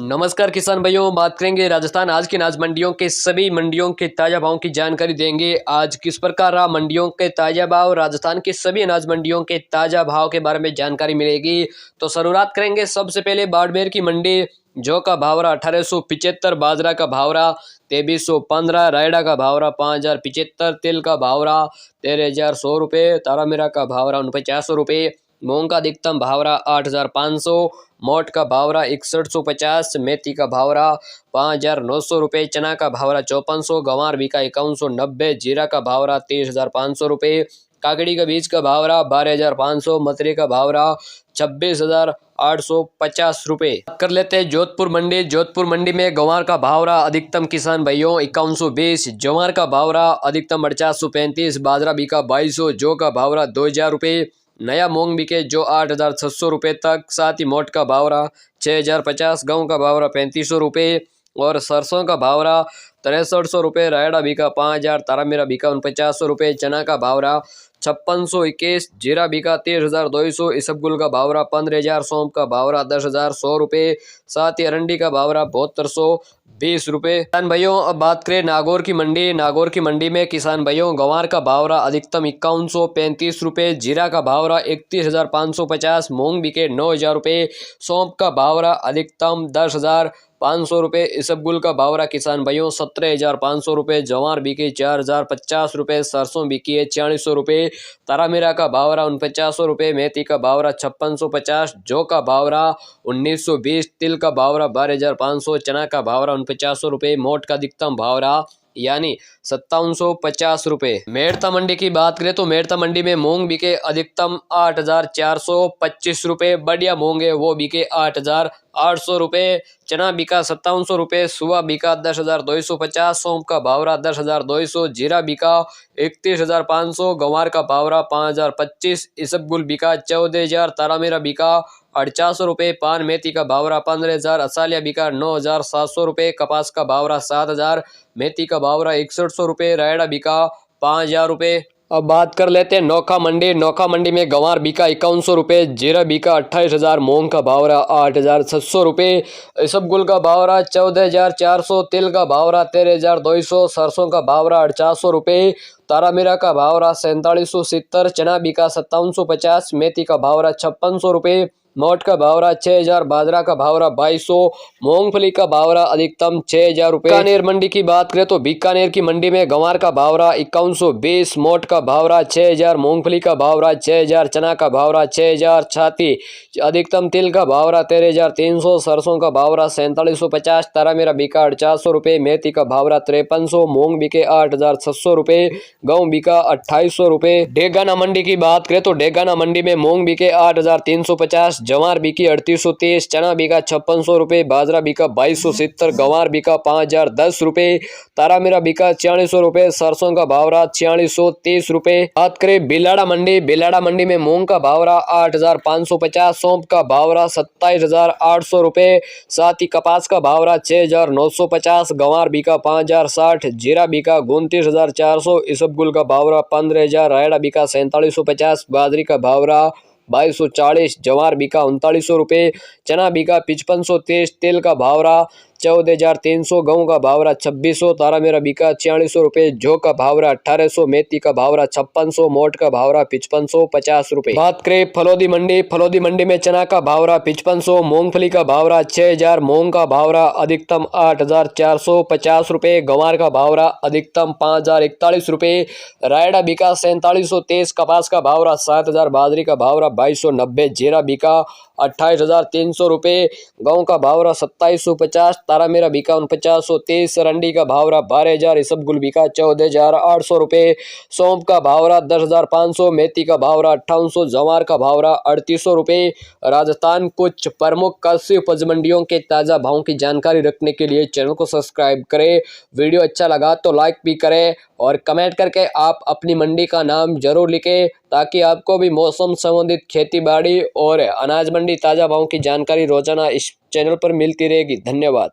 नमस्कार किसान भाइयों, बात करेंगे राजस्थान आज की अनाज मंडियों के सभी मंडियों के ताज़ा भाव की जानकारी देंगे। आज किस प्रकार रहा मंडियों के ताज़ा भाव, राजस्थान की सभी अनाज मंडियों के ताज़ा भाव के बारे में जानकारी मिलेगी। तो शुरुआत करेंगे सबसे पहले बाड़मेर की मंडी। जौ का भाव रहा 1875, बाजरा का भाव रहा 2315, रायडा का भाव रहा 5075, तिल का भाव रहा 13100 रुपये, तारामीरा का भाव रहा 4900 रुपये, मूंग का अधिकतम भाव रहा 8500, मोट का भाव रहा 6150, मेथी का भाव रहा 5900 रुपये, चना का भाव रहा 5400, गंवार बिका 5190, जीरा का भाव रहा 23500 रुपये, काकड़ी का बीज का भाव रहा 12500, मतरे का भाव रहा 26,850 रुपये। कर लेते हैं जोधपुर मंडी। जोधपुर मंडी में गंवार का भाव रहा अधिकतम किसान भाइयों 5120, जवार का भाव रहा अधिकतम 4835, बाजरा बिका 2200, जौ का भाव रहा 2000 रुपये, नया मूंग बिके जो 8600 रुपये तक, साथ ही मोट का भाव रहा 6050, गेहूं का भाव रहा 3500 रुपये और सरसों का भाव रहा 6300 रुपये, रायडा बिका 5000, तारामीरा बिका 4900 रुपये, चना का भाव रहा 5621, जीरा बिका 13200, इसबगुल का भाव रहा 15000, सौंफ का भाव रहा 10100 रुपये, साथ ही अरंडी का भाव रहा 7220 रुपये। किसान भाइयों अब बात करें नागौर की मंडी। नागौर की मंडी में किसान भाइयों गंवार का भाव रहा अधिकतम 5135 रुपये, जीरा का भाव रहा 31,550, मूंग बिके 9000 रुपये, सौंफ का भाव रहा अधिकतम 10,500 रुपये, इसबगुल का भाव रहा किसान भाइयों 17,500 रुपये, जवार बिके 4,050 रुपये, सरसों बिकी है 4600 रुपये, तारामीरा का भाव रहा 4900 रुपये, मेथी का भाव रहा 5650, जौ का भाव रहा 1920, तिल का भाव रहा 12,500, चना का भाव रहा 4900 रुपये, मोट का अधिकतम भाव रहा यानी 5750 रुपये। मेड़ता मंडी की बात करें तो मेड़ता मंडी में मूंग बिके अधिकतम 8425 रुपये, बढ़िया मूंग है वो बिके 8800 रुपये, चना बिका 5700 रुपये, सुबह बिका 10,250, सौंफ का भाव रहा 10,200, जीरा बिका 31,500, गंवार का भाव रहा 5025, इसबगुल बिका 14,000, तारामीरा बिका 800 रुपये, पान मेथी का भाव रहा 15,000, असालिया बिका 9,700 रुपये, कपास का भाव रहा 7,000, मेथी का भाव रहा 6100 रुपये, रायडा बिका 5000 रुपये। अब बात कर लेते हैं नोखा मंडी। नोखा मंडी में गंवार बिका 5100 रुपये, जीरा बिका 28,000, मूंग का भाव रहा 8,700 रुपये, इसबगुल का भाव रहा 14,400, तिल का भाव रहा 13,200, सरसों का भाव रहा 800 रुपये, तारामीरा का भाव रहा 4770, चना बिका 5750, मेथी का भाव रहा 5600 रुपये, मोट का भाव रहा 6000, बाजरा का भाव रहा 2200, मूंगफली का भाव रहा अधिकतम 6000 रुपये। बीकानेर मंडी की बात करें तो बीकानेर की मंडी में गंवार का भाव रहा 5120, मोट का भाव रहा 6000, मूंगफली का भाव रहा 6000, चना का भाव रहा 6000, छाती अधिकतम तिल का भाव रहा 13,300, सरसों का भाव रहा 4750, तारामीरा बिका 800 रुपये, मेथी का भाव रहा 5300, मूंग बिके 8,700 रुपये, गेहूं बिका 2800 रुपये। डेगाना मंडी की बात करें तो डेगाना मंडी में मूंग बिके 8,350, जवार बिकी 3830, चना बिका 5600 रुपये, बाजरा बिका 2270, गंवार बिका 5010 रुपये, तारामीरा बिका 4600 रुपये, सरसों का भाव रहा 4630 रुपये। बात करें बिलाड़ा मंडी। बिलाड़ा मंडी में मूंग का भाव रहा 8,550, सौंफ का भाव रहा 27,800 रुपये, साथ ही कपास का भाव रहा 6,950, गंवार बिका 5,060, जीरा बिका 29,400, इसबगुल का भाव रहा 15,000, रायडा बिका 4750, बाजरी का भाव रहा 2240, जवार बिका 3900 रुपये, चना बिका 5530, तिल का भाव रहा 14,300, गेहूं का भाव रहा 2600, तारामीरा बिका 4600 रुपये, जौ का भाव रहा 1800, मेथी का भाव रहा 5600, मोट का भाव रहा 5550 रुपये। बात करें फलोदी मंडी। फलोदी मंडी में चना का भाव रहा 5500, मूंगफली का भाव रहा 6000, मूंग का भाव रहा अधिकतम 8,450 रुपये, गंवार का भाव रहा अधिकतम 5,041 रुपये, रायडा बिका 4730, कपास का भाव रहा 7,000, बाजरी का भाव रहा 2290, जीरा बिका 28,300 रुपये, गेहूं का भाव रहा 2750, तारामीरा बिका 4930, रंडी का भाव रहा 12,000, इसबगुल बिका 14,800 रुपये, सौंफ का भाव रहा 10,500, मेथी का भाव रहा 5800, जवार का भाव रहा 3800 रुपये। राजस्थान कुछ प्रमुख कृषि उपज मंडियों के ताज़ा भावों की जानकारी रखने के लिए चैनल को सब्सक्राइब करें। वीडियो अच्छा लगा तो लाइक भी करें और कमेंट करके आप अपनी मंडी का नाम जरूर लिखें ताकि आपको भी मौसम संबंधित खेती बाड़ी और अनाज मंडी ताज़ा भावों की जानकारी रोजाना इस चैनल पर मिलती रहेगी। धन्यवाद।